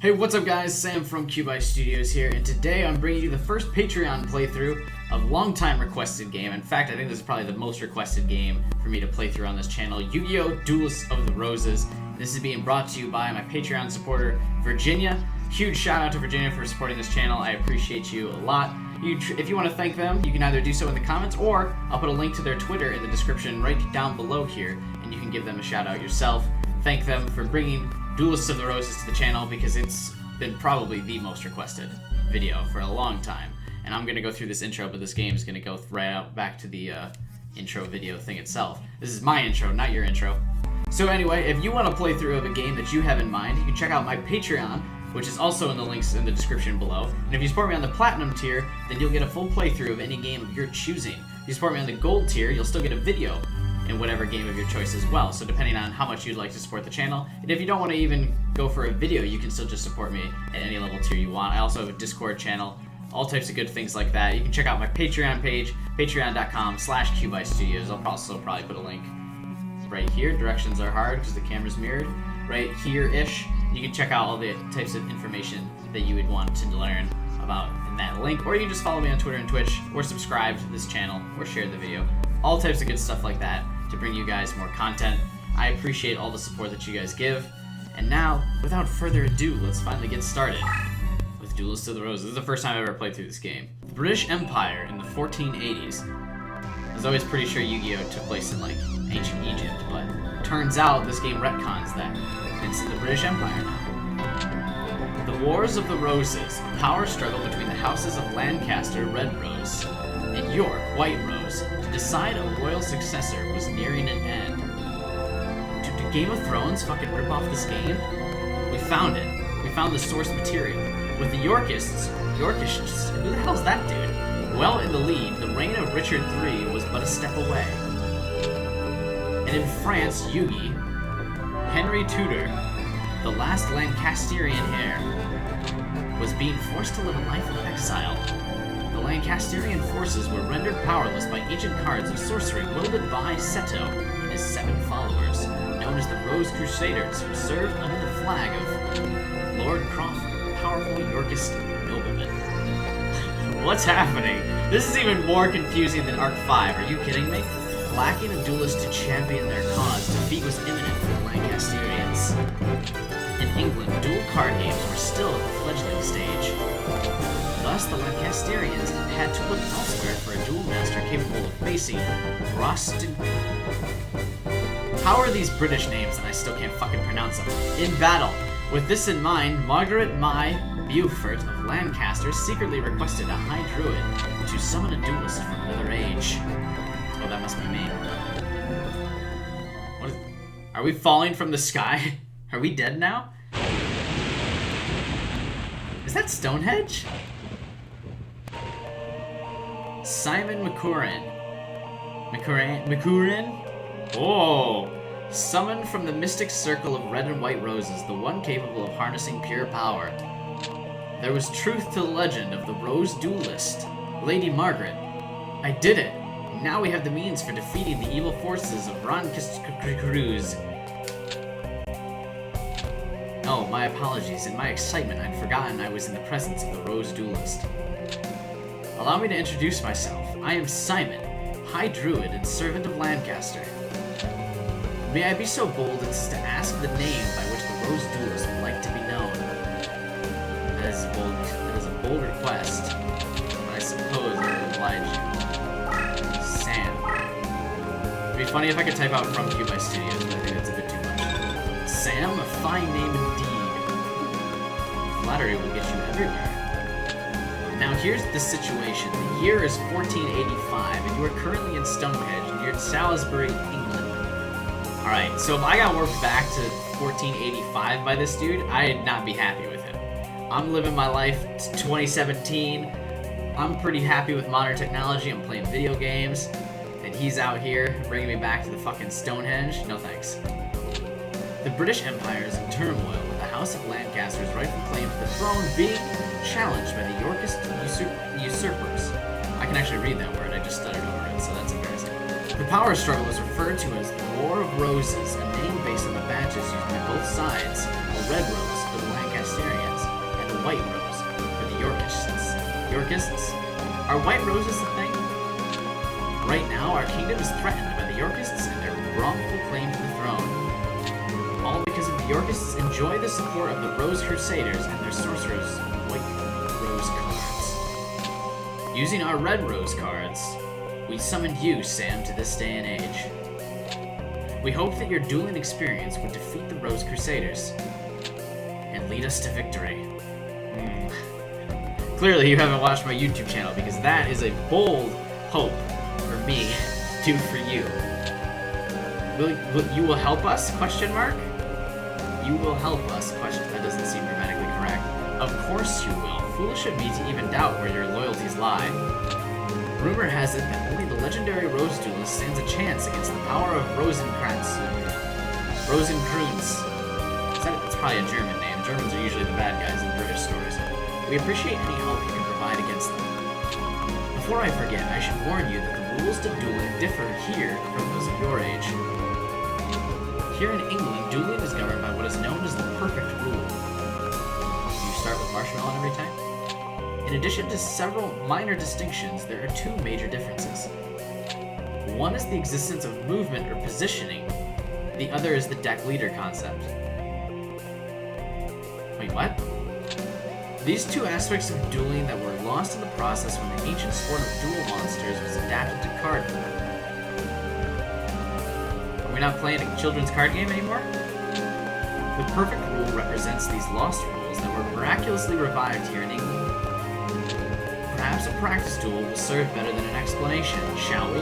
Hey, what's up guys? Sam from Duelist Studios here, and today I'm bringing you the first Patreon playthrough of long-time requested game. In fact, I think this is probably the most requested game for me to play through on this channel, Yu-Gi-Oh! Duelists of the Roses. This is being brought to you by my Patreon supporter, Virginia. Huge shout out to Virginia for supporting this channel. I appreciate you a lot. If you want to thank them, you can either do so in the comments, or I'll put a link to their Twitter in the description right down below here, and you can give them a shout out yourself. Thank them for bringing Duelists of the Roses to the channel, because it's been probably the most requested video for a long time. And I'm going to go through this intro, but this game is going to go right out back to the intro video thing itself. This is my intro, not your intro. So anyway, if you want a playthrough of a game that you have in mind, you can check out my Patreon, which is also in the links in the description below. And if you support me on the Platinum tier, then you'll get a full playthrough of any game of your choosing. If you support me on the Gold tier, you'll still get a video in whatever game of your choice as well, so depending on how much you'd like to support the channel. And if you don't want to even go for a video, you can still just support me at any level tier you want. I also have a Discord channel, all types of good things like that. You can check out my Patreon page, patreon.com/QByStudios. I'll also probably put a link right here. Directions are hard because the camera's mirrored. Right here-ish. You can check out all the types of information that you would want to learn about in that link, or you can just follow me on Twitter and Twitch, or subscribe to this channel, or share the video. All types of good stuff like that to bring you guys more content. I appreciate all the support that you guys give. And now, without further ado, let's finally get started with Duelists of the Roses. This is the first time I've ever played through this game. The British Empire in the 1480s. I was always pretty sure Yu-Gi-Oh! Took place in like ancient Egypt, but turns out this game retcons that. It's the British Empire now. The Wars of the Roses, a power struggle between the houses of Lancaster, Red Rose, and York, White Rose, to decide a royal successor was nearing an end. Did Game of Thrones fucking rip off this game? We found it. We found the source material. With the Yorkists, who the hell's that dude? Well in the lead, the reign of Richard III was but a step away. And in France, Yugi, Henry Tudor, the last Lancasterian heir, was being forced to live a life of exile. The Lancasterian forces were rendered powerless by ancient cards of sorcery wielded by Seto and his 7 followers, known as the Rose Crusaders, who served under the flag of Lord Crawford, a powerful Yorkist nobleman. What's happening? This is even more confusing than Arc 5, are you kidding me? Lacking a duelist to champion their cause, defeat was imminent for the Lancasterians. In England, dual card games were still at the fledgling stage. Thus, the Lancasterians had to look elsewhere for a duel master capable of facing Rostin. How are these British names and I still can't fucking pronounce them? In battle. With this in mind, Margaret Mai Beaufort of Lancaster secretly requested a high druid to summon a duelist from another age. Oh, that must be me. What is... Are we falling from the sky? Are we dead now? Is that Stonehenge? Simon McCurran. Oh! Summoned from the mystic circle of red and white roses, the one capable of harnessing pure power. There was truth to the legend of the Rose Duelist, Lady Margaret. I did it! Now we have the means for defeating the evil forces of Cruz. Oh, my apologies. In my excitement, I'd forgotten I was in the presence of the Rose Duelist. Allow me to introduce myself. I am Simon, High Druid and Servant of Lancaster. May I be so bold as to ask the name by which the Rose Duelist would like to be known? That is a bold request, but I suppose I will oblige you. Sam. It'd be funny if I could type out from Duelist Studios, but I think that's a bit too much. Sam, a fine name indeed. Flattery will get you everywhere. Now here's the situation. The year is 1485, and you are currently in Stonehenge, near Salisbury, England. Alright, so if I got warped back to 1485 by this dude, I'd not be happy with him. I'm living my life, it's 2017, I'm pretty happy with modern technology, I'm playing video games, and he's out here bringing me back to the fucking Stonehenge? No thanks. The British Empire is in turmoil, with the House of Lancaster's rightful claim to the throne being challenged by the Yorkist usurpers. I can actually read that word, I just stuttered over it, so that's embarrassing. The power struggle is referred to as the War of Roses, a name based on the badges used by both sides, a red rose for the Lancasterians, white rose for the Yorkists. Yorkists? Are white roses a thing? Right now, our kingdom is threatened by the Yorkists and their wrongful claim to the throne. All because of the Yorkists enjoy the support of the Rose Crusaders and their sorcerers' white rose cards. Using our red rose cards, we summoned you, Sam, to this day and age. We hope that your dueling experience would defeat the Rose Crusaders and lead us to victory. Clearly you haven't watched my YouTube channel, because that is a bold hope for me to do for you. You will help us? Question mark? You will help us? Question. That doesn't seem grammatically correct. Of course you will. Foolish of me to even doubt where your loyalties lie. Rumor has it that only the legendary Rose Duelist stands a chance against the power of Rosencrantz. Rosencrantz. That's probably a German name. Germans are usually the bad guys in British stories. We appreciate any help you can provide against them. Before I forget, I should warn you that the rules to dueling differ here from those of your age. Here in England, dueling is governed by what is known as the perfect rule. You start with marshmallow every time? In addition to several minor distinctions, there are two major differences. One is the existence of movement or positioning. The other is the deck leader concept. Wait, what? These two aspects of dueling that were lost in the process when the ancient sport of duel monsters was adapted to card form. Are we not playing a children's card game anymore? The perfect rule represents these lost rules that were miraculously revived here in England. Perhaps a practice duel will serve better than an explanation, shall we?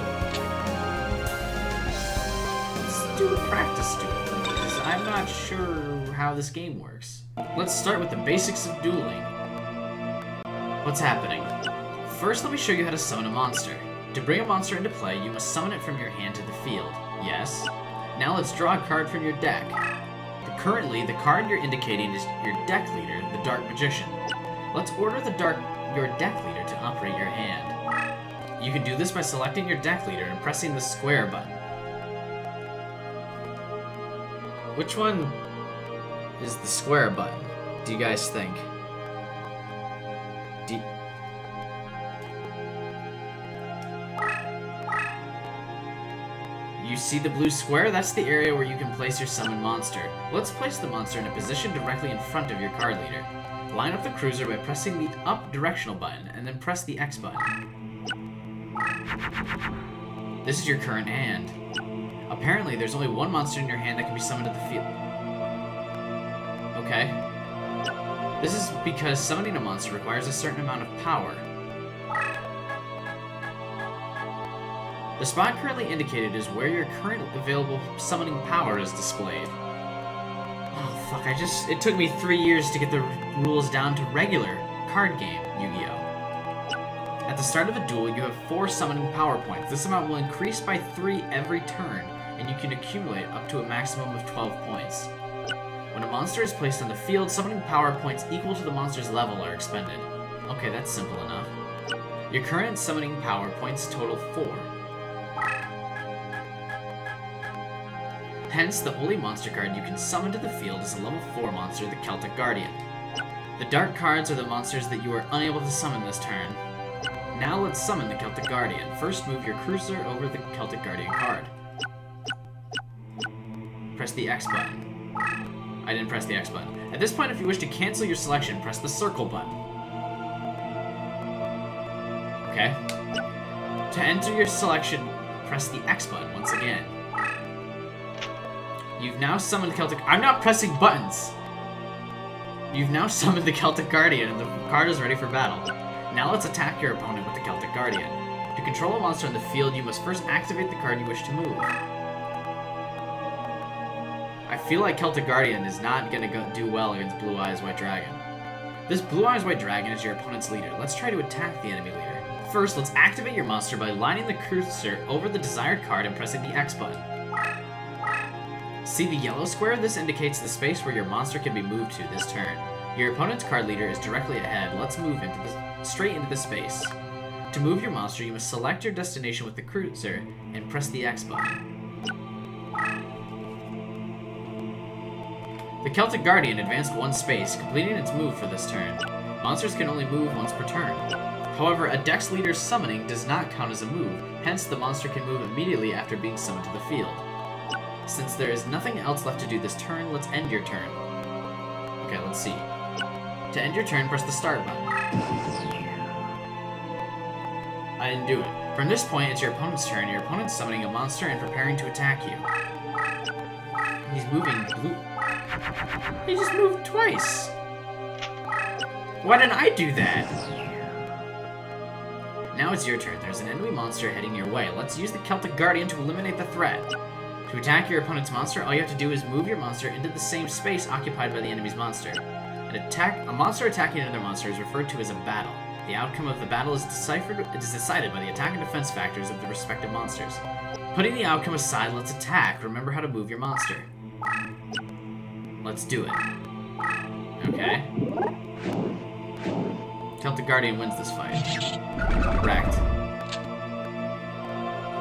Let's do a practice duel, because I'm not sure how this game works. Let's start with the basics of dueling. What's happening? First, let me show you how to summon a monster. To bring a monster into play, you must summon it from your hand to the field. Yes? Now let's draw a card from your deck. Currently, the card you're indicating is your deck leader, the Dark Magician. Let's order your deck leader to operate your hand. You can do this by selecting your deck leader and pressing the square button. Which one is the square button, do you guys think? You see the blue square? That's the area where you can place your summoned monster. Let's place the monster in a position directly in front of your card leader. Line up the cruiser by pressing the up directional button, and then press the X button. This is your current hand. Apparently, there's only one monster in your hand that can be summoned to the field. Okay. This is because summoning a monster requires a certain amount of power. The spot currently indicated is where your current available summoning power is displayed. Oh, fuck, it took me 3 years to get the rules down to regular card game Yu-Gi-Oh! At the start of a duel, you have 4 summoning power points. This amount will increase by 3 every turn, and you can accumulate up to a maximum of 12 points. When a monster is placed on the field, summoning power points equal to the monster's level are expended. Okay, that's simple enough. Your current summoning power points total 4. Hence, the only monster card you can summon to the field is a level 4 monster, the Celtic Guardian. The dark cards are the monsters that you are unable to summon this turn. Now let's summon the Celtic Guardian. First, move your cursor over the Celtic Guardian card. Press the X button. I didn't press the X button. At this point, if you wish to cancel your selection, press the circle button. Okay. To enter your selection, press the X button once again. You've now summoned the Celtic... I'm not pressing buttons! You've now summoned the Celtic Guardian, and the card is ready for battle. Now let's attack your opponent with the Celtic Guardian. To control a monster on the field, you must first activate the card you wish to move. I feel like Celtic Guardian is not going to do well against Blue Eyes White Dragon. This Blue Eyes White Dragon is your opponent's leader. Let's try to attack the enemy leader. First, let's activate your monster by lining the cursor over the desired card and pressing the X button. See the yellow square? This indicates the space where your monster can be moved to this turn. Your opponent's card leader is directly ahead. Let's move straight into the space. To move your monster, you must select your destination with the cursor and press the X button. The Celtic Guardian advanced 1 space, completing its move for this turn. Monsters can only move once per turn. However, a Dex Leader's summoning does not count as a move, hence the monster can move immediately after being summoned to the field. Since there is nothing else left to do this turn, let's end your turn. Okay, let's see. To end your turn, press the start button. I didn't do it. From this point, it's your opponent's turn. Your opponent's summoning a monster and preparing to attack you. He's moving blue. He just moved twice. Why didn't I do that? Now it's your turn. There's an enemy monster heading your way. Let's use the Celtic Guardian to eliminate the threat. To attack your opponent's monster, all you have to do is move your monster into the same space occupied by the enemy's monster. A monster attacking another monster is referred to as a battle. The outcome of the battle is decided by the attack and defense factors of the respective monsters. Putting the outcome aside, let's attack. Remember how to move your monster. Let's do it. Okay. Celtic Guardian wins this fight. Correct.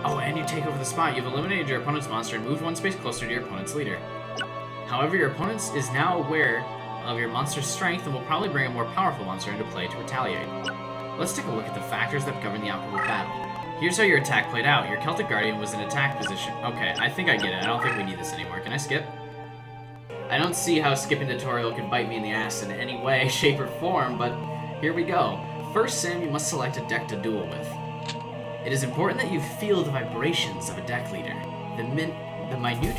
Oh, and you take over the spot. You've eliminated your opponent's monster and moved 1 space closer to your opponent's leader. However, your opponent is now aware of your monster's strength and will probably bring a more powerful monster into play to retaliate. Let's take a look at the factors that govern the outcome of battle. Here's how your attack played out. Your Celtic Guardian was in attack position. Okay, I think I get it. I don't think we need this anymore. Can I skip? I don't see how skipping the tutorial can bite me in the ass in any way, shape, or form, but here we go. First, Sam, you must select a deck to duel with. It is important that you feel the vibrations of a deck leader, the minute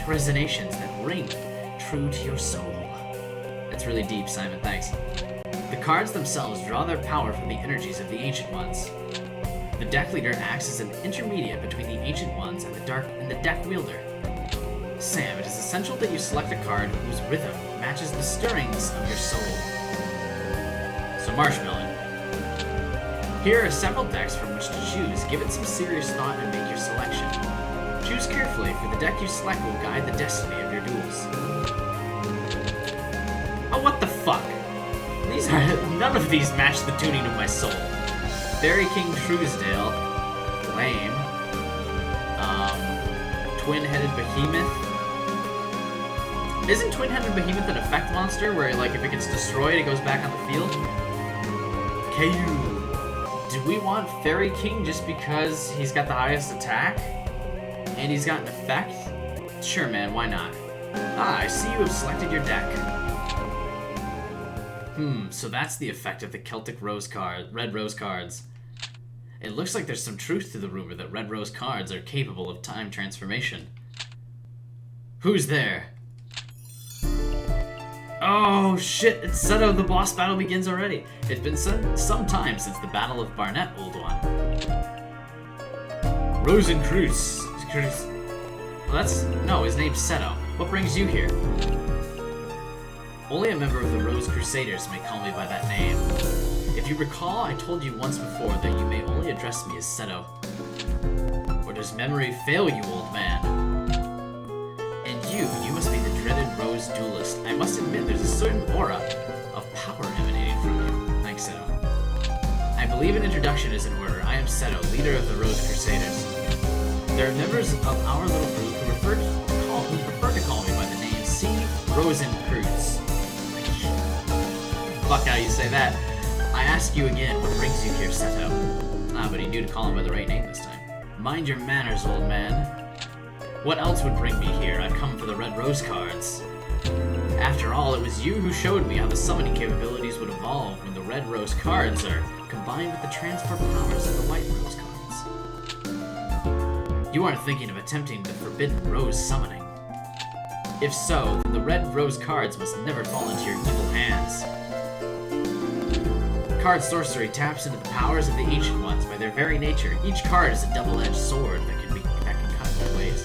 resonations that ring true to your soul. That's really deep, Simon, thanks. The cards themselves draw their power from the energies of the Ancient Ones. The deck leader acts as an intermediate between the Ancient Ones and the deck wielder. Sam, it is essential that you select a card whose rhythm matches the stirrings of your soul. So Marshmallow. Here are several decks from which to choose. Give it some serious thought and make your selection. Choose carefully, for the deck you select will guide the destiny of your duels. Oh, what the fuck? None of these match the tuning of my soul. Fairy King Truesdale. Lame. Twin-Headed Behemoth. Isn't Twin-Headed Behemoth an effect monster where, like, if it gets destroyed, it goes back on the field? KU. Do we want Fairy King just because he's got the highest attack? And he's got an effect? Sure, man, why not? Ah, I see you have selected your deck. So that's the effect of the Celtic Red Rose cards. It looks like there's some truth to the rumor that Red Rose cards are capable of time transformation. Who's there? Oh shit, it's Seto, the boss battle begins already. It's been some time since the Battle of Barnet, old one. Rosencreutz. No, his name's Seto. What brings you here? Only a member of the Rose Crusaders may call me by that name. If you recall, I told you once before that you may only address me as Seto. Or does memory fail you, old man? And you must be the dreaded Rose Duelist. I must admit, there's a certain aura of power emanating from you. Thanks, Seto. I believe an introduction is in order. I am Seto, leader of the Rose Crusaders. There are members of our little group who prefer to call me by the name C. Rosencreutz. Fuck how you say that. I ask you again, what brings you here, Seto? Ah, but he knew to call him by the right name this time. Mind your manners, old man. What else would bring me here? I've come for the Red Rose cards. After all, it was you who showed me how the summoning capabilities would evolve when the Red Rose cards are combined with the transfer powers of the White Rose cards. You aren't thinking of attempting the Forbidden Rose summoning. If so, then the Red Rose cards must never fall into your evil hands. Card sorcery taps into the powers of the Ancient Ones by their very nature. Each card is a double-edged sword that can cut both ways.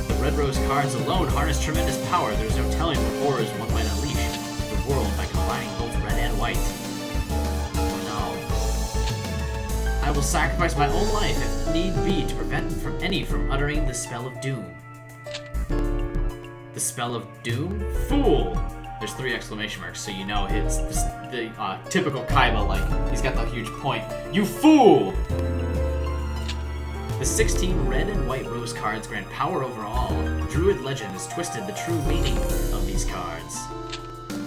The Red Rose cards alone harness tremendous power. There's no telling what horrors one might unleash the world by combining both red and white. Oh no. I will sacrifice my own life if need be to prevent any from uttering the spell of doom. The spell of doom? Fool! There's 3 exclamation marks, so you know it's the typical Kaiba, like, he's got the huge point. You fool! The 16 red and white rose cards grant power over all. Druid legend has twisted the true meaning of these cards.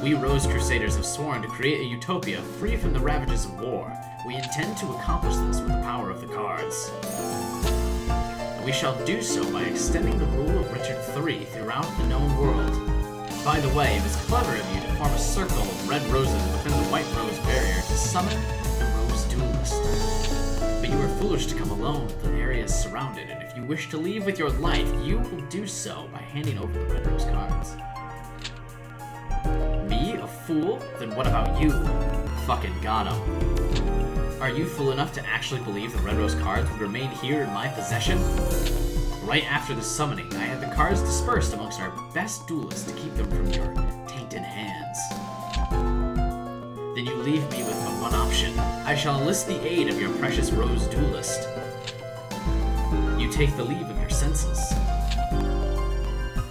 We Rose Crusaders have sworn to create a utopia free from the ravages of war. We intend to accomplish this with the power of the cards. We shall do so by extending the rule of Richard III throughout the known world. By the way, it was clever of you to form a circle of red roses within the white rose barrier to summon the Rose Duelist. But you were foolish to come alone. The area is surrounded, and if you wish to leave with your life, you will do so by handing over the red rose cards. Me? A fool? Then what about you? Fucking got him. Are you fool enough to actually believe the red rose cards would remain here in my possession? Right after the summoning, I had the cards dispersed amongst our best duelists to keep them from your tainted hands. Then you leave me with but one option. I shall enlist the aid of your precious Rose Duelist. You take the leave of your senses.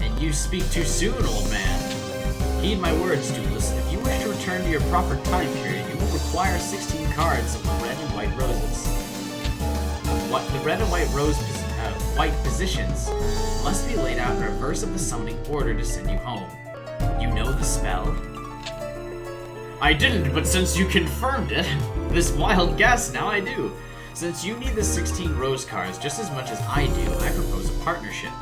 And you speak too soon, old man. Heed my words, Duelist. If you wish to return to your proper time period, you will require 16 cards of the red and white roses. What the red and white white positions must be laid out in reverse of the summoning order to send you home. You know the spell? I didn't, but since you confirmed it, this wild guess, now I do. Since you need the 16 rose cards just as much as I do, I propose a partnership.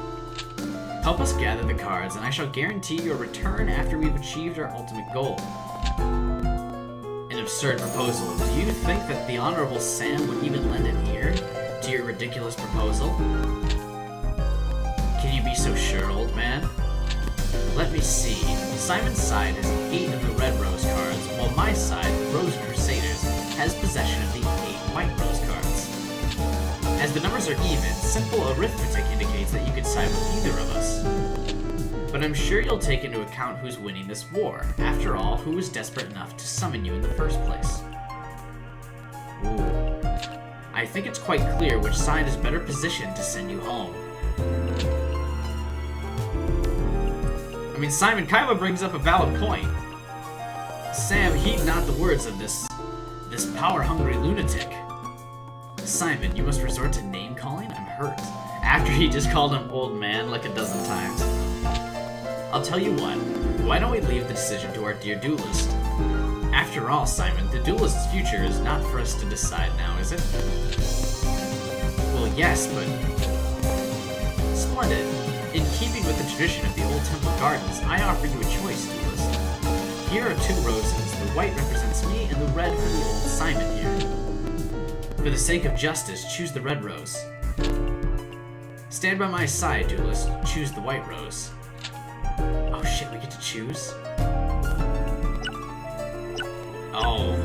Help us gather the cards, and I shall guarantee your return after we've achieved our ultimate goal. An absurd proposal. Do you think that the Honorable Sam would even lend an ear to your ridiculous proposal? Can you be so sure, old man? Let me see. Simon's side has 8 of the red rose cards, while my side, the Rose Crusaders, has possession of the 8 white rose cards. As the numbers are even, simple arithmetic indicates that you could side with either of us. But I'm sure you'll take into account who's winning this war. After all, who was desperate enough to summon you in the first place? Ooh. I think it's quite clear which side is better positioned to send you home. I mean, Simon Kaiba brings up a valid point. Sam, heed not the words of this power-hungry lunatic. Simon, you must resort to name-calling? I'm hurt. After he just called him old man like a dozen times. I'll tell you what, why don't we leave the decision to our dear duelist? After all, Simon, the duelist's future is not for us to decide now, is it? Well, yes, but... Splendid. In keeping with the tradition of the old Temple Gardens, I offer you a choice, duelist. Here are 2 roses. The white represents me, and the red for the old Simon here. For the sake of justice, choose the red rose. Stand by my side, duelist. Choose the white rose. Oh shit, we get to choose? Oh.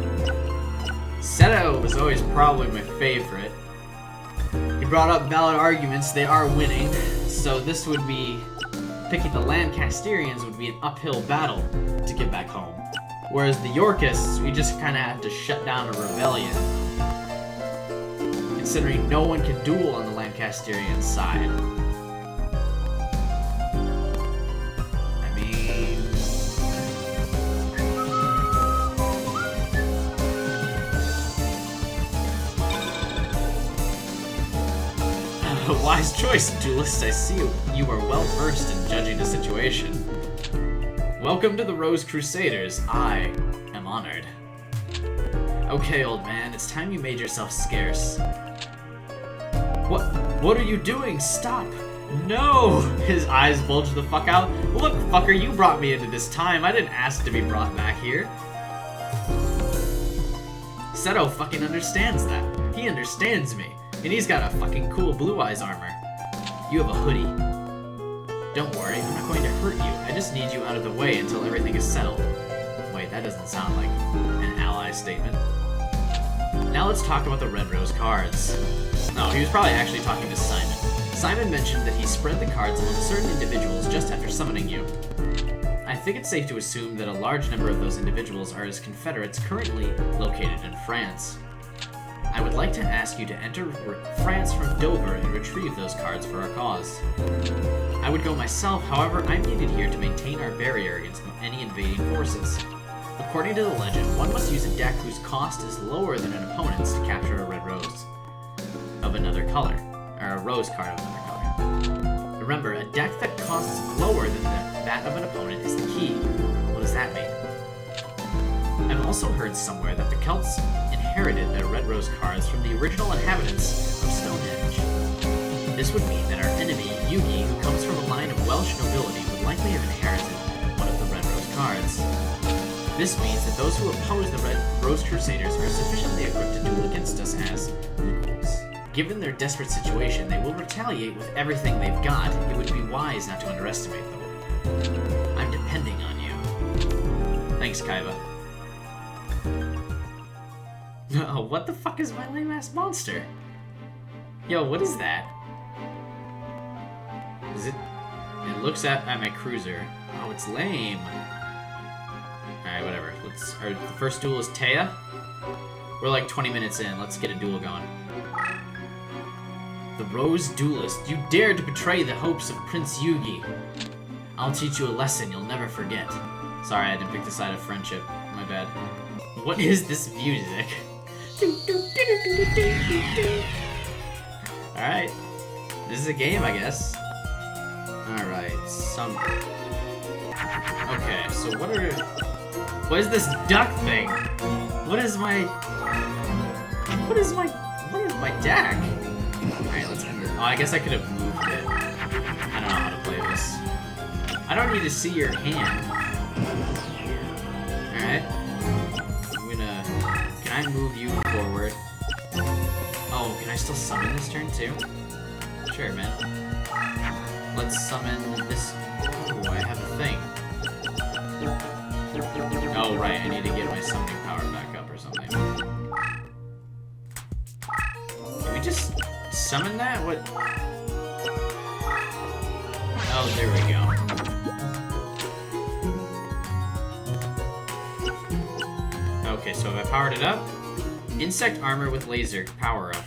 Seto was always probably my favorite. He brought up valid arguments, they are winning, so this would be... Picking the Lancasterians would be an uphill battle to get back home. Whereas the Yorkists, we just kinda have to shut down a rebellion. Considering no one can duel on the Lancasterian side. A wise choice, Duelist. I see you are well versed in judging the situation. Welcome to the Rose Crusaders. I am honored. Okay, old man, it's time you made yourself scarce. What are you doing? Stop! No! His eyes bulge the fuck out. Look, fucker, you brought me into this time. I didn't ask to be brought back here. Seto fucking understands that. He understands me. And he's got a fucking cool Blue Eyes armor. You have a hoodie. Don't worry, I'm not going to hurt you. I just need you out of the way until everything is settled. Wait, that doesn't sound like an ally statement. Now let's talk about the Red Rose cards. No, he was probably actually talking to Simon. Simon mentioned that he spread the cards among certain individuals just after summoning you. I think it's safe to assume that a large number of those individuals are his confederates currently located in France. I would like to ask you to enter France from Dover and retrieve those cards for our cause. I would go myself, however, I'm needed here to maintain our barrier against any invading forces. According to the legend, one must use a deck whose cost is lower than an opponent's to capture a red rose of another color. or a rose card of another color. Remember, a deck that costs lower than that of an opponent is the key. What does that mean? I've also heard somewhere that the Celts inherited their red rose cards from the original inhabitants of Stonehenge. This would mean that our enemy, Yugi, who comes from a line of Welsh nobility, would likely have inherited one of the red rose cards. This means that those who oppose the Red Rose Crusaders are sufficiently equipped to duel against us as equals. Given their desperate situation, they will retaliate with everything they've got. It would be wise not to underestimate them. I'm depending on you. Thanks, Kaiba. Oh, what the fuck is my lame-ass monster? Yo, what is that? Is it... It looks at my cruiser. Oh, it's lame. Alright, whatever. The first duel is Taya. We're like 20 minutes in. Let's get a duel going. The Rose Duelist. You dared to betray the hopes of Prince Yugi. I'll teach you a lesson you'll never forget. Sorry, I didn't pick the side of friendship. My bad. What is this music? Alright. This is a game, I guess. Alright, Okay, so what is this duck thing? What is my deck? Alright, let's end it. Oh, I guess I could have moved it. I don't know how to play this. I don't need to see your hand. Alright. Can I move you forward? Oh, can I still summon this turn too? Sure, man. Let's summon this. Oh, I have a thing. Oh, right, I need to get my summoning power back up or something. Can we just summon that? What? Oh, there we go. Okay, so have I powered it up? Insect armor with laser power up.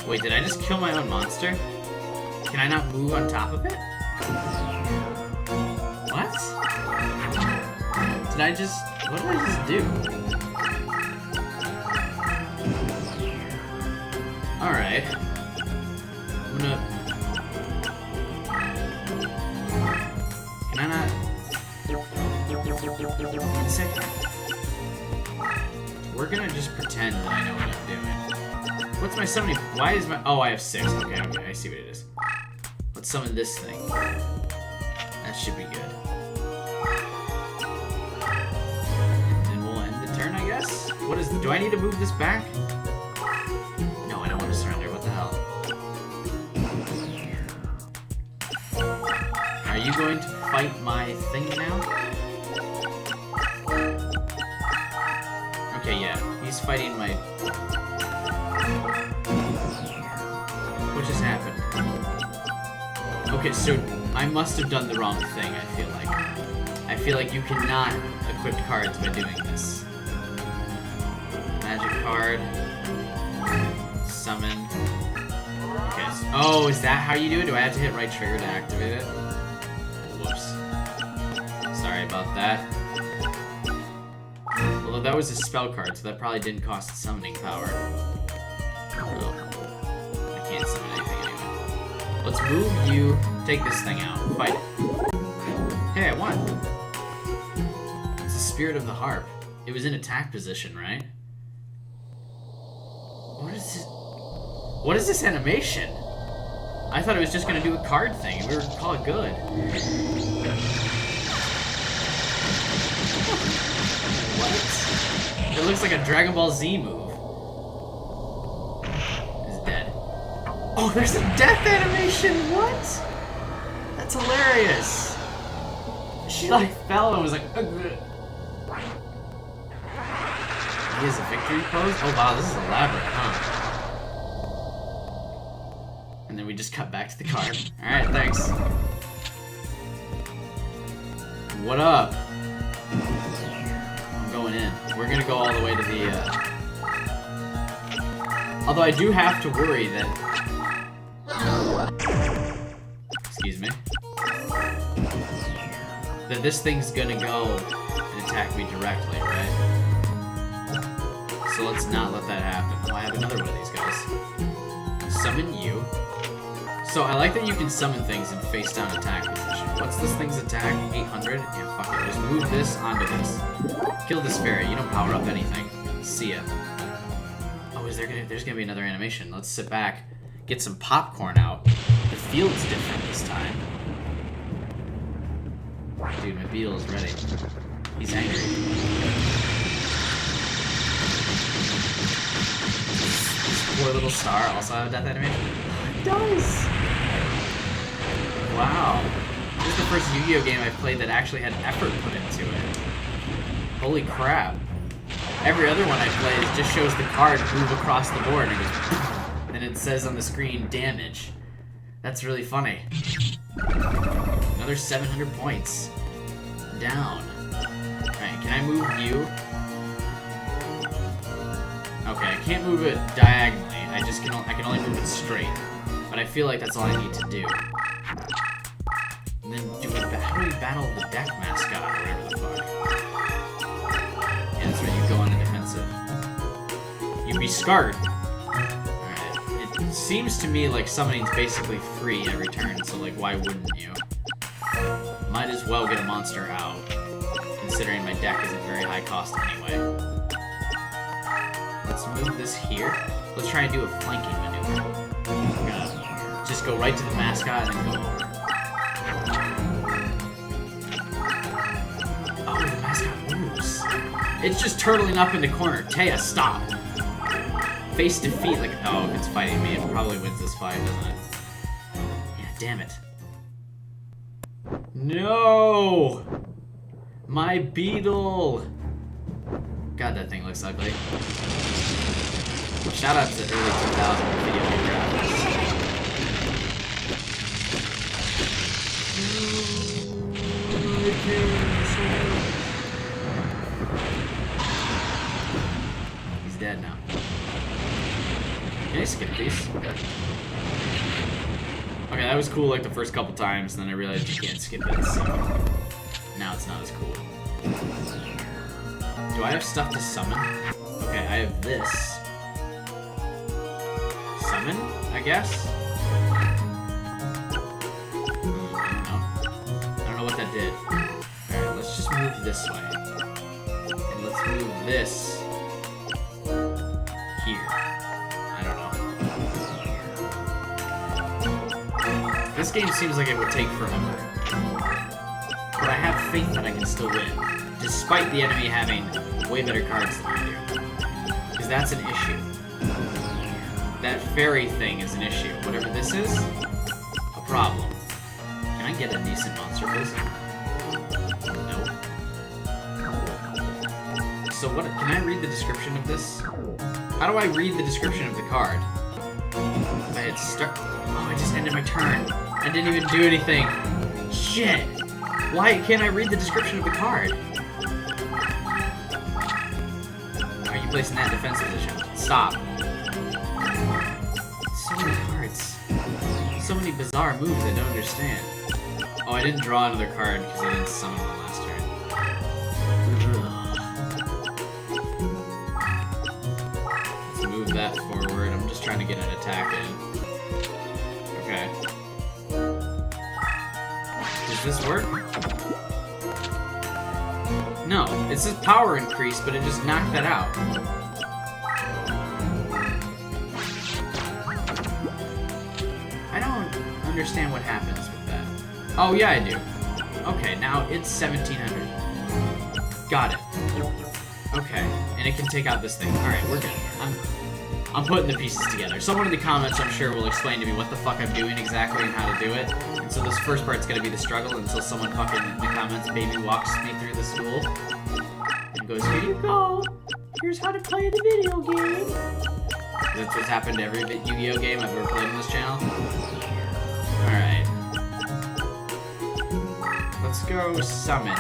Wait, did I just kill my own monster? Can I not move on top of it? What? What did I just do? Alright. I'm gonna... Can I not... One second. We're gonna just pretend that I know what I'm doing. What's my summoning? Why is my... Oh, I have 6. Okay, I see what it is. Let's summon this thing. That should be good. And we'll end the turn, I guess? What is... Do I need to move this back? No, I don't want to surrender. What the hell? Are you going to fight my thing now? Okay, yeah. He's fighting my... What just happened? Okay, so I must have done the wrong thing, I feel like. I feel like you cannot equip cards by doing this. Magic card. Summon. Okay, so, oh, is that how you do it? Do I have to hit right trigger to activate it? Whoops. Sorry about that. Although that was a spell card, so that probably didn't cost summoning power. Oh. I can't summon anything anyway. Let's move you, take this thing out, fight it. Hey, I won! It's the Spirit of the Harp. It was in attack position, right? What is this? What is this animation? I thought it was just gonna do a card thing, and we were gonna call it good. What? It looks like a Dragon Ball Z move. It's dead. Oh, there's a death animation! What? That's hilarious. She like fell and was like... Ugh. He has a victory pose? Oh wow, this is elaborate, huh? And then we just cut back to the card. Alright, thanks. What up? I'm going in. We're gonna go all the way to the, Although I do have to worry that... Excuse me. That this thing's gonna go and attack me directly, right? So let's not let that happen. Oh, I have another one of these guys. Summon you. So I like that you can summon things in face down attack position. What's this thing's attack? 800? Yeah, fuck it. Just move this onto this. Kill this fairy. You don't power up anything. See ya. Oh, there's gonna be another animation. Let's sit back, get some popcorn out. The field's different this time. Dude, my beetle is ready. He's angry. This poor little star also have a death animation? It does! Wow. This is the first Yu-Gi-Oh game I've played that actually had effort put into it. Holy crap. Every other one I played just shows the card move across the board and it goes, and it says on the screen, damage. That's really funny. Another 700 points. Down. Alright, can I move you? Okay, I can't move it diagonally. I can only move it straight. But I feel like that's all I need to do. And then how do we battle the deck mascot or whatever the fuck? Yeah, that's where you go on the defensive. You be scarred. Alright. It seems to me like summoning's basically free every turn, so like why wouldn't you? Might as well get a monster out, considering my deck isn't very high cost anyway. Let's move this here. Let's try and do a flanking maneuver. We're gonna just go right to the mascot and then go over. Oh, the mascot moves. It's just turtling up in the corner. Taya, stop. Face defeat. Like, oh, if it's fighting me, it probably wins this fight, doesn't it? Yeah, damn it. No! My beetle! God, that thing looks ugly. Shout out to early 2000 video game graphics. He's dead now. Can I skip these? Okay, that was cool like the first couple times, and then I realized you can't skip it, so now it's not as cool. Do I have stuff to summon? Okay, I have this. Summon, I guess? I don't know what that did. Alright, let's just move this way. And let's move this here. I don't know. This game seems like it would take forever. But I have faith that I can still win, despite the enemy having way better cards than I do. Because that's an issue. That fairy thing is an issue. Whatever this is, a problem. Can I get a decent monster, please? Nope. So what, can I read the description of this? How do I read the description of the card? If I had stuck... Oh, I just ended my turn. I didn't even do anything. Shit! Why can't I read the description of the card? Are you placing that in defense position? Stop. So many cards. So many bizarre moves I don't understand. Oh, I didn't draw another card because I didn't summon one last turn. Let's move that forward. I'm just trying to get an attack in. Okay. Does this work? No, it says power increase, but it just knocked that out. I don't understand what happens with that. Oh, yeah, I do. Okay, now it's 1700. Got it. Okay, and it can take out this thing. Alright, we're good. I'm putting the pieces together. Someone in the comments, I'm sure, will explain to me what the fuck I'm doing exactly and how to do it. And so this first part's gonna be the struggle until someone fucking in the comments baby walks me through the school and goes, here you go. Here's how to play the video game. That's what's happened to every Yu-Gi-Oh game I've ever played on this channel. Alright. Let's go summon.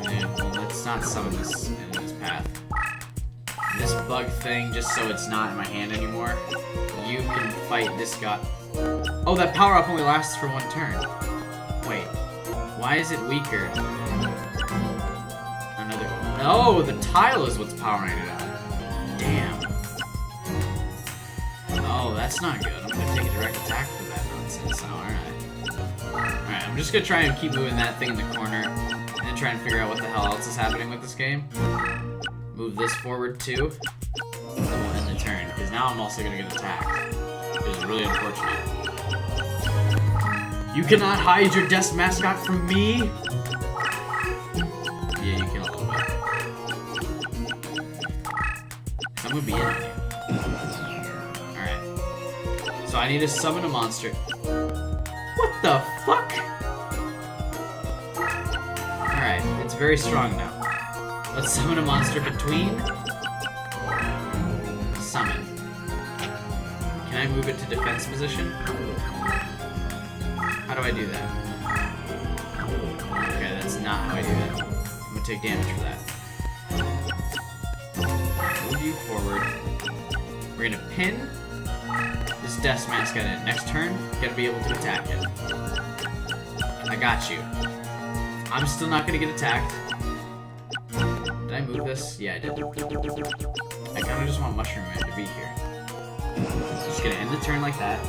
And, well, let's not summon this in this path. This bug thing, just so it's not in my hand anymore. You can fight this guy. Oh, that power-up only lasts for one turn. Wait. Why is it weaker? Another... Oh, the tile is what's powering it up. Damn. that's not good. I'm gonna take a direct attack for that nonsense now, aren't I? Alright, I'm just gonna try and keep moving that thing in the corner and try and figure out what the hell else is happening with this game. Move this forward too. And then we'll end the turn, because now I'm also gonna get attacked. Which is really unfortunate. You cannot hide your desk mascot from me! Yeah, you can a little bit. I'm gonna be in on you. Alright. So I need to summon a monster. What the fuck? Alright, it's very strong now. Let's summon a monster between. Summon. Can I move it to defense position? How do I do that? Okay, that's not how I do that. I'm gonna take damage for that. Move you forward. We're gonna pin this desk mascot in. Next turn, you gotta be able to attack it. I got you. I'm still not gonna get attacked. Did I move this? Yeah, I did. I kinda just want Mushroom Man to be here. Just gonna end the turn like that.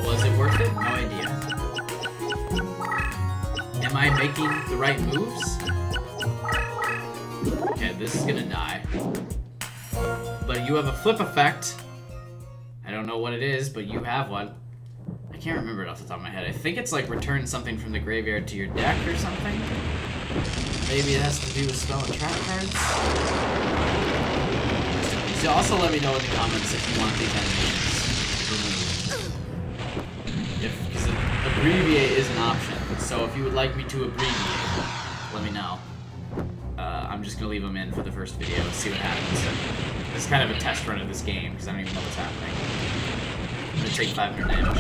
Was it worth it? No idea. Am I making the right moves? Okay, this is gonna die. But you have a flip effect. I don't know what it is, but you have one. I can't remember it off the top of my head. I think it's like return something from the graveyard to your deck or something. Maybe it has to do with spell and trap cards. So also let me know in the comments if you want these animations removed. Because abbreviate is an option. So if you would like me to abbreviate, let me know. I'm just gonna leave them in for the first video and see what happens. This is kind of a test run of this game because I don't even know what's happening. I'm gonna take 500 damage.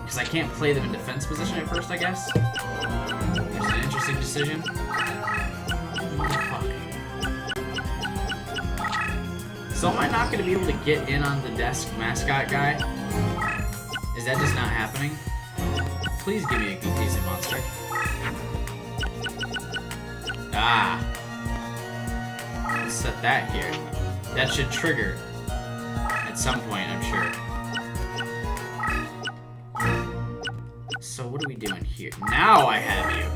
Because I can't play them in defense position at first, I guess. There's an interesting decision. Fuck. So am I not gonna be able to get in on the desk mascot guy? Is that just not happening? Please give me a decent monster. Ah. Let's set that here. That should trigger at some point, I'm sure. So what are we doing here? Now I have you.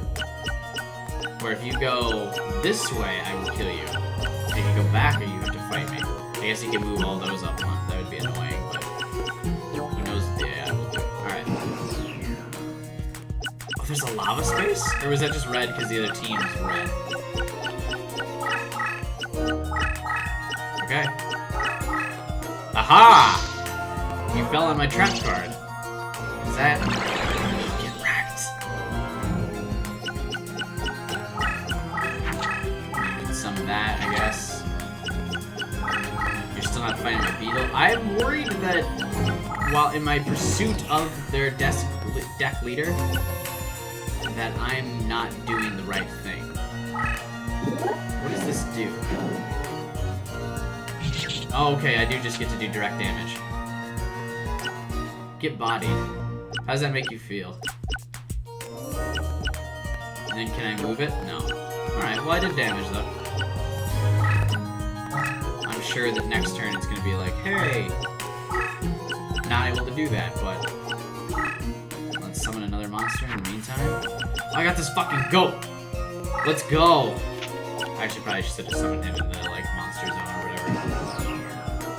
Where if you go this way, I will kill you. If you go back, you have to fight me. I guess you can move all those up one. That would be annoying, but who knows? Yeah, I will do it. Alright. Oh, there's a lava space? Or was that just red because the other team is red? Okay. Aha! You fell on my trap card. Is that... Get wrecked. You can summon that, I guess. You're still not fighting my beetle. I'm worried that while in my pursuit of their deck leader, that I'm not doing the right thing. What does this do? Oh, okay, I do just get to do direct damage. Get bodied. How does that make you feel? And then can I move it? No. Alright, well I did damage though. I'm sure that next turn it's gonna be like, hey! Not able to do that, but... Let's summon another monster in the meantime. Oh, I got this fucking goat! Let's go! I actually probably should have just summoned him in the, like, monster zone or whatever.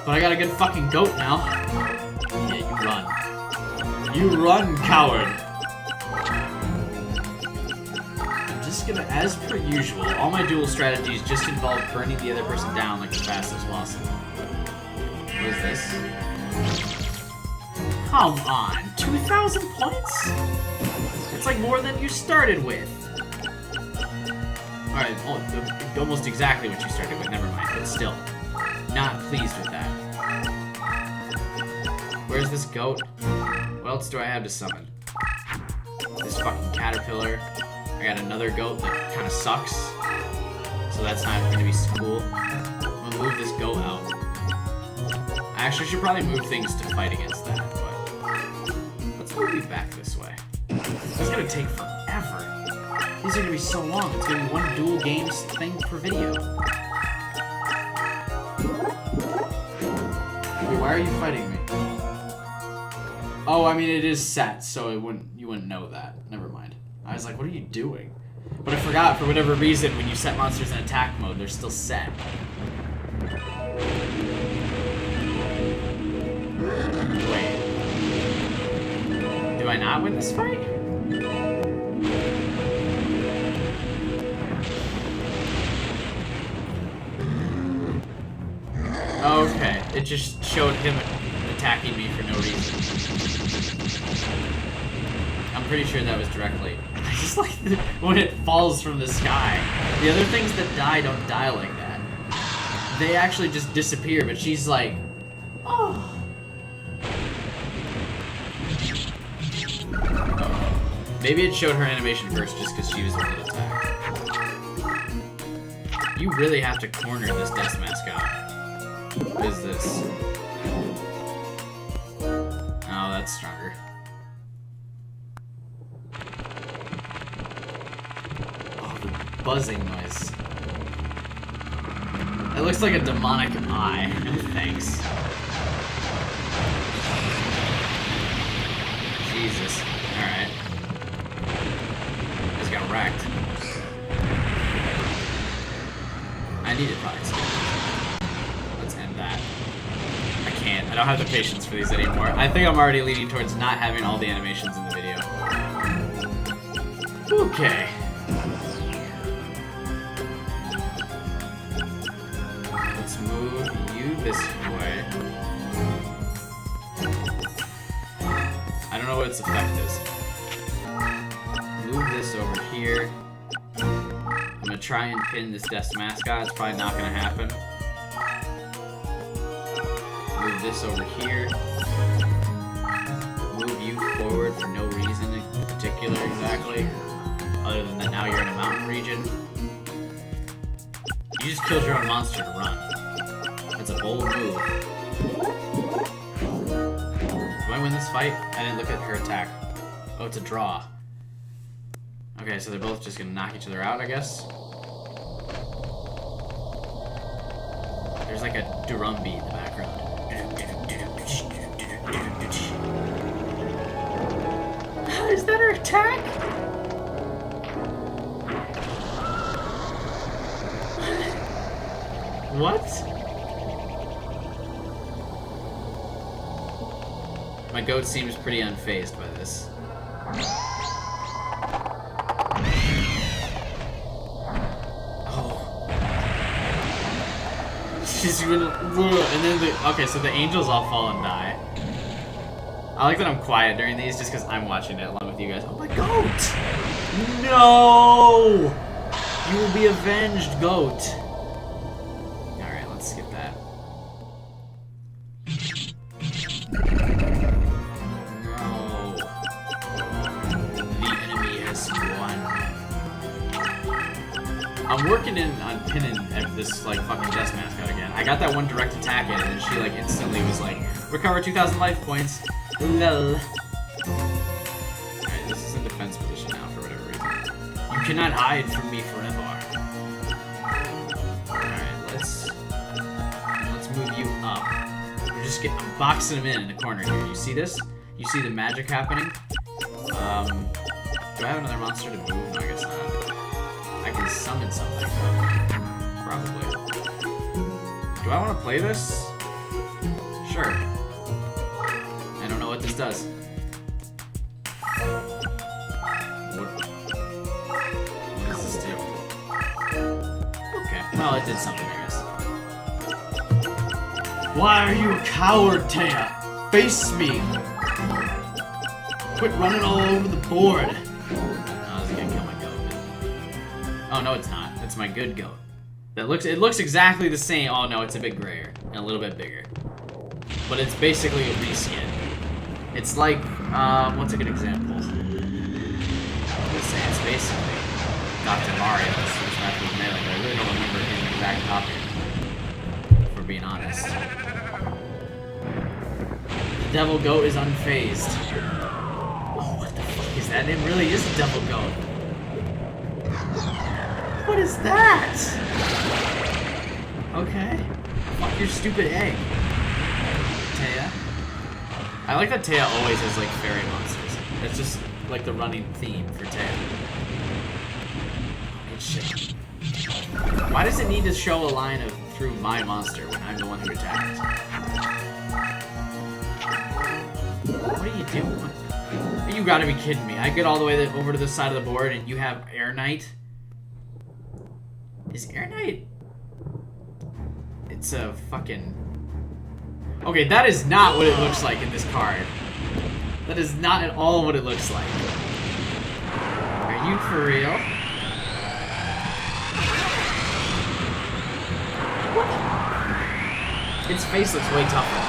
But I got a good fucking goat now. Yeah, you run. You run, coward! I'm just gonna, as per usual, all my duel strategies just involve burning the other person down like as fast as possible. What is this? Come on, 2,000 points? It's like more than you started with. Alright, almost exactly what you started with, never mind, but still. Not pleased with that. Where's this goat? What else do I have to summon? This fucking caterpillar. I got another goat that kind of sucks. So that's not going to be cool. I'm going to move this goat out. I actually should probably move things to fight against that, but... Let's move these back this way. This is going to take forever. These are going to be so long. It's going to be one duel games thing per video. Wait, why are you fighting me? Oh, I mean, it is set, so you wouldn't know that. Never mind. I was like, what are you doing? But I forgot, for whatever reason, when you set monsters in attack mode, they're still set. Wait. Do I not win this fight? Okay, it just showed him attacking me for no reason. I'm pretty sure that was directly. I just like when it falls from the sky. The other things that die don't die like that. They actually just disappear, but she's like, oh. Maybe it showed her animation first just because she was the one that attacked. You really have to corner this death mascot. What is this? Oh, that's stronger. Oh, the buzzing noise. It looks like a demonic eye. Thanks. Jesus. Alright. Just got wrecked. I need to probably skip. Let's end that. I can't. I don't have the patience for these anymore. I think I'm already leaning towards not having all the animations in the video. Okay. Let's move you this way. I don't know what its effect is. Move this over here. I'm gonna try and pin this death mascot. It's probably not gonna happen. Move this over here. Move you forward for no reason in particular exactly. Other than that now you're in a mountain region. You just killed your own monster to run. That's a bold move. Do I win this fight? I didn't look at her attack. Oh, it's a draw. Okay, so they're both just gonna knock each other out, I guess. There's like a drum beat in the background. Is that her attack? What? My goat seems pretty unfazed by this. She's gonna, and then okay, so the angels all fall and die. I like that I'm quiet during these just because I'm watching it along with you guys. Oh my goat! No! You will be avenged, goat. Alright, let's skip that. No. The enemy has won. I'm working on pinning this like fucking death mascot again. I got that one direct attack in, and then she like instantly was like, recover 2,000 life points. Lol. Alright, this is in defense position now for whatever reason. You cannot hide from me forever. Alright, let's move you up. We're just I'm boxing him in the corner here. You see this? You see the magic happening? Do I have another monster to move? No, I guess not. I can summon something. Probably. Do I want to play this? Sure. I don't know what this does. What does this do? Okay. Well, it did something, I guess. Why are you a coward, Taya? Face me! Quit running all over the board. Oh, this is gonna kill my goat. Oh, no, it's not. It's my good goat. It looks exactly the same. Oh, no, it's a bit grayer and a little bit bigger. But it's basically a reskin. It's like, what's a good example? Let's say it's basically Dr. Mario's Smash Bros. Melee, but I really don't remember his exact copy, if we're being honest. The devil goat is unfazed. Oh, what the fuck is that? It really is a devil goat. What is that? Okay. Fuck your stupid egg. Taya. I like that Taya always has like fairy monsters. That's just like the running theme for Taya. Good shit. Why does it need to show a line of through my monster when I'm the one who attacked? What are you doing? You gotta be kidding me. I get all the way over to the side of the board and you have Air Knight? Is Air Knight... It's a fucking... Okay, that is not what it looks like in this card. That is not at all what it looks like. Are you for real? Its face looks way tougher.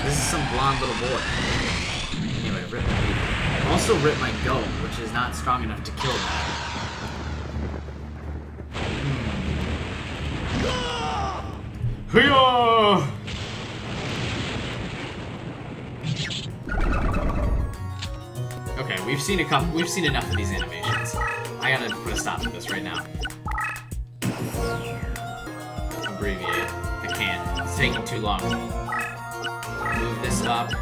This is some blonde little boy. Anyway, rip my baby. Also rip my goat, which is not strong enough to kill that. Hiya! Okay, we've seen enough of these animations. I gotta put a stop to this right now. Abbreviate. I can't. It's taking too long. Move this up.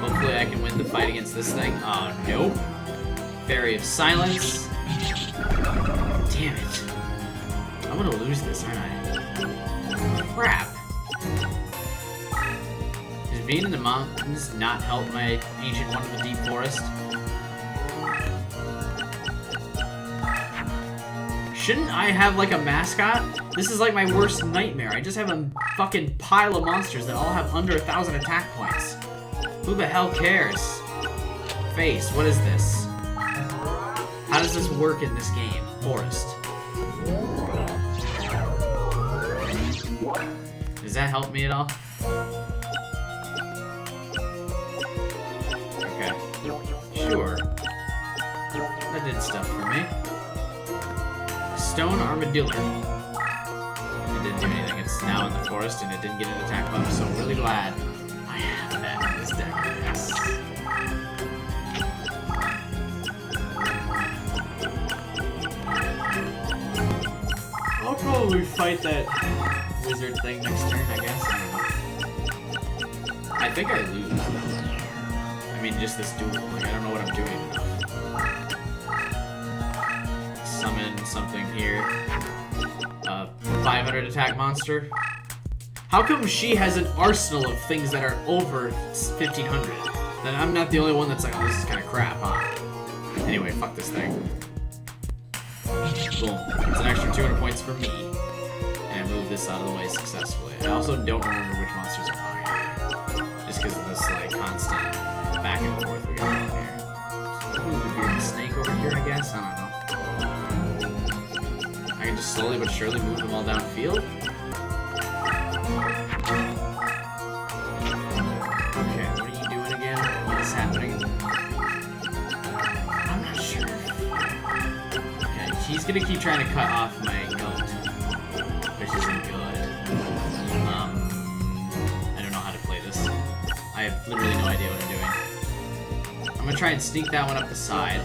Hopefully I can win the fight against this thing. Oh, nope. Fairy of Silence. Damn it. I'm gonna lose this, aren't I? Crap. Does being in the mountains not help my ancient one of the deep forest? Shouldn't I have like a mascot? This is like my worst nightmare. I just have a fucking pile of monsters that all have under 1,000 attack points. Who the hell cares? Face, what is this? How does this work in this game? Forest. Does that help me at all? Okay. Sure. That did stuff for me. Stone Armadillo. It didn't do anything. It's now in the forest and it didn't get an attack buff, so I'm really glad I have that in this deck. Yes. I'll probably fight that wizard thing next turn, I guess. I don't know. I think I lose. I mean, just this duel. Like, I don't know what I'm doing enough. Summon something here. 500 attack monster. How come she has an arsenal of things that are over 1,500? Then I'm not the only one that's like, oh, this is kind of crap, huh? Anyway, fuck this thing. Boom. It's an extra 200 points for me. And I move this out of the way successfully. I also don't remember which monsters are mine. Just because of this, like, constant back and forth we got on here. Ooh, weird snake over here, I guess? I don't know. I can just slowly but surely move them all downfield. Okay, what are you doing again? What is happening? I'm not sure. Okay, she's gonna keep trying to cut off my goat, which isn't good. I don't know how to play this. I have literally no idea what I'm doing. I'm gonna try and sneak that one up the side.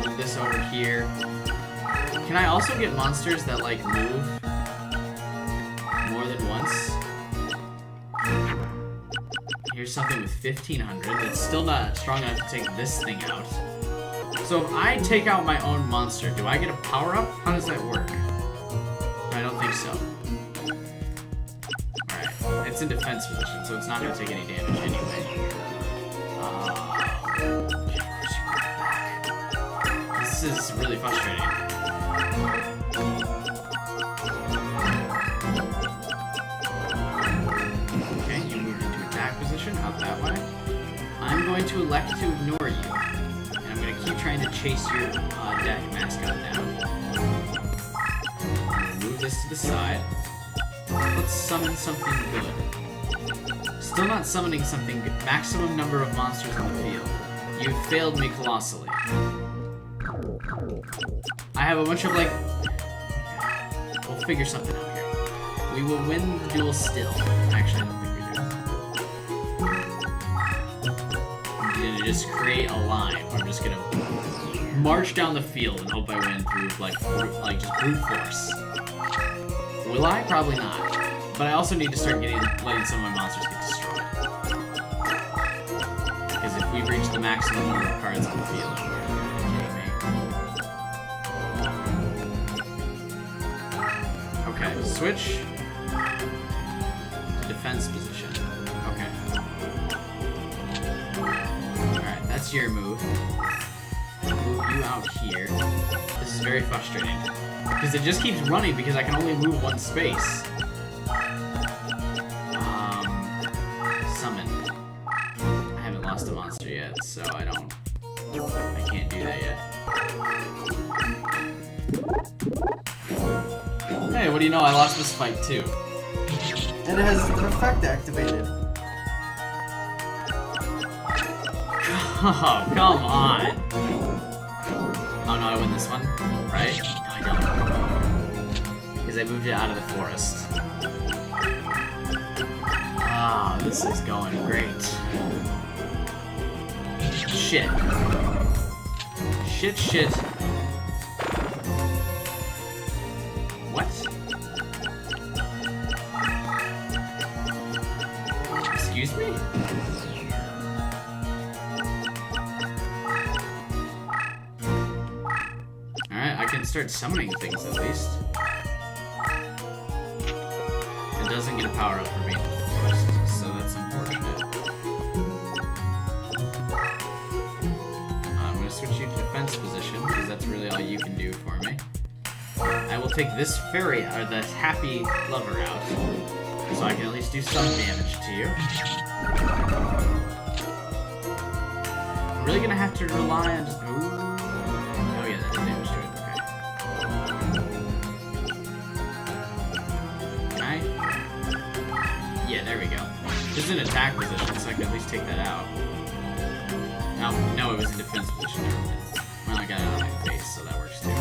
Move this over here. Can I also get monsters that, like, move more than once? Here's something with 1,500 that's still not strong enough to take this thing out. So if I take out my own monster, do I get a power-up? How does that work? I don't think so. Alright, it's in defense position, so it's not going to take any damage anyway. This is really frustrating. Okay, you moved into attack position, out that way. I'm going to elect to ignore you. And I'm going to keep trying to chase your deck mascot down. Move this to the side. Let's summon something good. Still not summoning something good. Maximum number of monsters on the field. You've failed me colossally. I have a bunch of, like... We'll figure something out here. We will win the duel still. Actually, I don't think we do. I'm gonna just create a line. I'm just gonna march down the field and hope I win through, like just brute force. Will I? Probably not. But I also need to start letting some of my monsters get destroyed. Because if we reach the maximum number of cards on the field, we're kidding me. Okay, switch to defense position. Okay. Alright, that's your move. Move you out here. This is very frustrating. Because it just keeps running because I can only move one space. Summon. I haven't lost a monster yet, so I can't do that yet. Hey, what do you know? I lost this fight too. And it has an effect activated. Oh, come on. Oh no, I win this one, right? No, I don't. Because I moved it out of the forest. Ah, this is going great. Shit. Shit. What? Excuse me? Alright, I can start summoning things at least. It doesn't get a power up for me, so that's unfortunate. I'm going to switch you to defense position, because that's really all you can do for me. I will take this fairy, or the happy lover out, so I can at least do some damage to you. I'm really going to have to rely on just... Ooh. Oh yeah, that did damage to it. Okay. Yeah, there we go. This is an attack position, so I can at least take that out. No, it was a defense position. Well, I got it on my face, so that works too.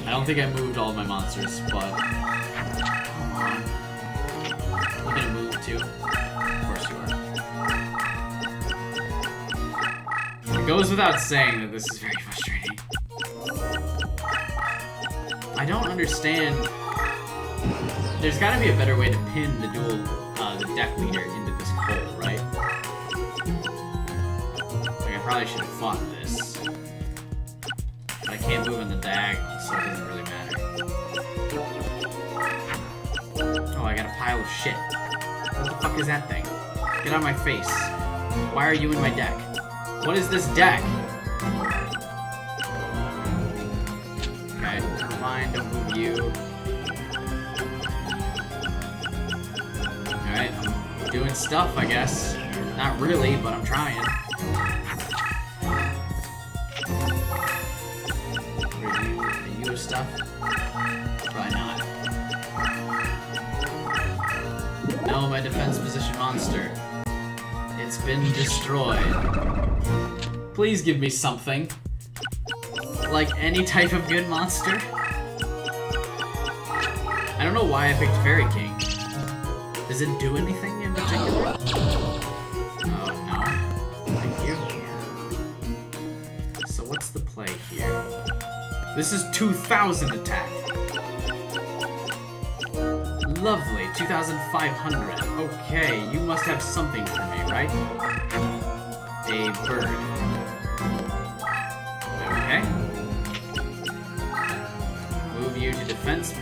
I don't think I moved all of my monsters, but... Come on. You gonna move too? Of course you are. It goes without saying that this is very frustrating. I don't understand... There's gotta be a better way to pin the the deck leader into this hole, right? Like, I probably should have fought this. But I can't move in the diagonal, so it doesn't really matter. Oh, I got a pile of shit. What the fuck is that thing? Get out of my face. Why are you in my deck? What is this deck? Okay, never mind, don't move you. Alright, I'm doing stuff, I guess. Not really, but I'm trying. Are you stuff? Probably not. No, my defense position monster. It's been destroyed. Please give me something. Like any type of good monster. I don't know why I picked Fairy King. Does it do anything in particular? Oh, no. Thank you. So what's the play here? This is 2,000 attack. Lovely, 2,500. Okay, you must have something for me, right? A bird. Okay. Move you to defense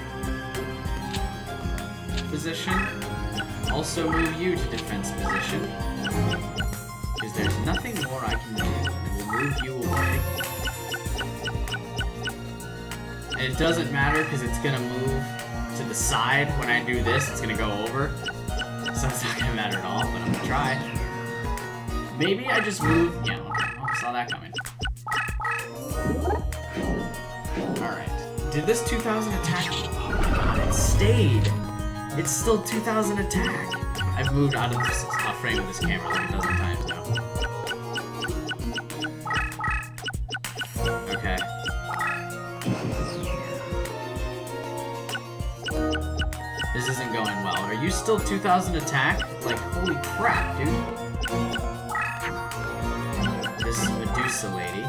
position. Also move you to defense position. Because there's nothing more I can do. And it will move you away. And it doesn't matter because it's going to move to the side. When I do this, it's going to go over. So it's not going to matter at all, but I'm going to try. Maybe I just move... Yeah, okay. I saw that coming. Alright. Did this 2,000 attack... Oh my god, it stayed! It's still 2,000 attack! I've moved out of this frame of this camera like a dozen times now. Okay. This isn't going well. Are you still 2,000 attack? Like, holy crap, dude. This Medusa lady.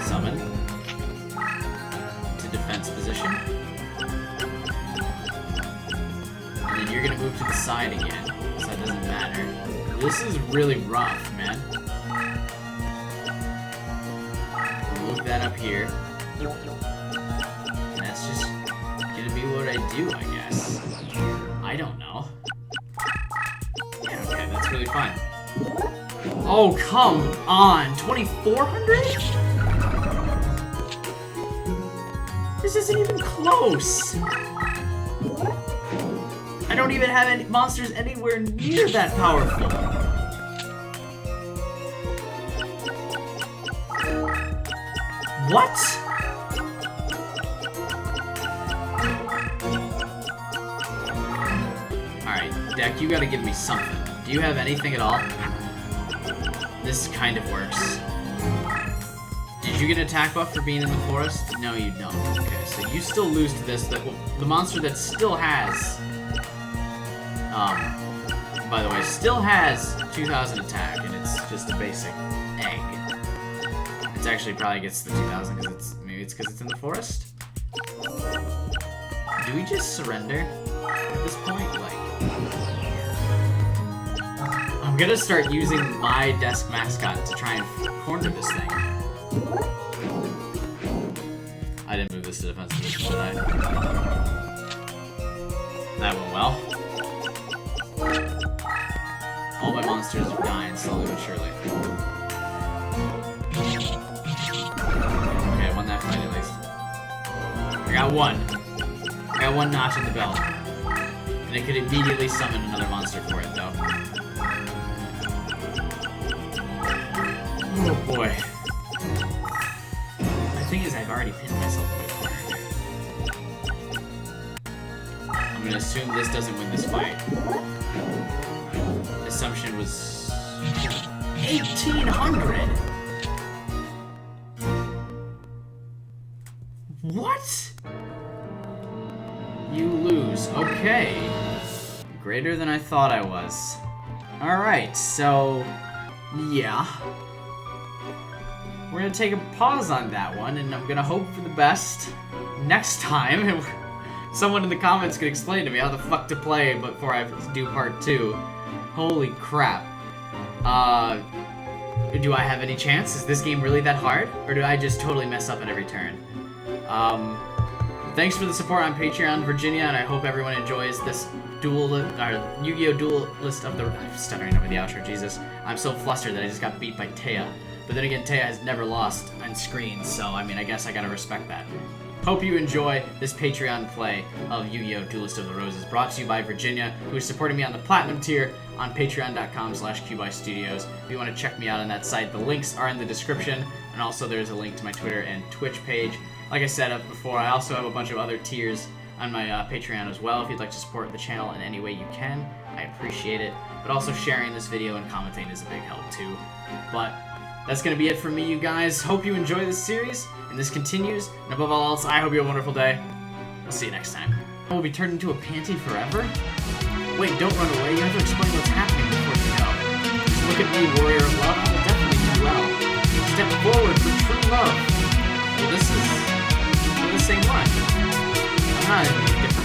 Summon. To defense position. then you're gonna move to the side again, so that doesn't matter. This is really rough, man. Move that up here. And that's just gonna be what I do, I guess. I don't know. Yeah, okay, that's really fine. Oh, come on! 2,400? This isn't even close! I don't even have any monsters anywhere near that powerful. What? Alright, Deck, you gotta give me something. Do you have anything at all? This kind of works. Did you get an attack buff for being in the forest? No, you don't. Okay, so you still lose to this. The monster that still has... by the way, still has 2,000 attack, and it's just a basic egg. It actually probably gets the 2,000 because it's... Maybe it's because it's in the forest? Do we just surrender at this point? Like... I'm gonna start using my desk mascot to try and corner this thing. I didn't move this to defensive position, did I? That went well. All my monsters are dying slowly but surely. Okay, I won that fight at least. I got one. I got one notch in the belt. And it could immediately summon another monster for it, though. Oh boy. The thing is, I've already pinned myself in the corner. I'm gonna assume this doesn't win this fight. Assumption was 1,800. What? You lose. Okay. Greater than I thought I was. Alright, so... yeah. We're gonna take a pause on that one, and I'm gonna hope for the best next time. Someone in the comments could explain to me how the fuck to play before I do part 2. Holy crap. Do I have any chance? Is this game really that hard? Or do I just totally mess up at every turn? Thanks for the support on Patreon, Virginia, and I hope everyone enjoys this Yu-Gi-Oh! Duelist of the... I'm stuttering over the outro, Jesus. I'm so flustered that I just got beat by Taya. But then again, Taya has never lost on screen, so I mean, I guess I gotta respect that. Hope you enjoy this Patreon play of Yu-Gi-Oh! Duelist of the Roses, brought to you by Virginia, who is supporting me on the Platinum tier on patreon.com/QBuyStudios. If you want to check me out on that site, the links are in the description, and also there's a link to my Twitter and Twitch page. Like I said before, I also have a bunch of other tiers on my Patreon as well. If you'd like to support the channel in any way you can, I appreciate it. But also sharing this video and commenting is a big help too. But that's going to be it for me, you guys. Hope you enjoy this series, and this continues. And above all else, I hope you have a wonderful day. I'll see you next time. I will be turned into a panty forever? Wait, don't run away. You have to explain what's happening before you go. Just look at me, warrior of love. I will definitely do well. Step forward for true love. Well, this is the same one. I'm not in any different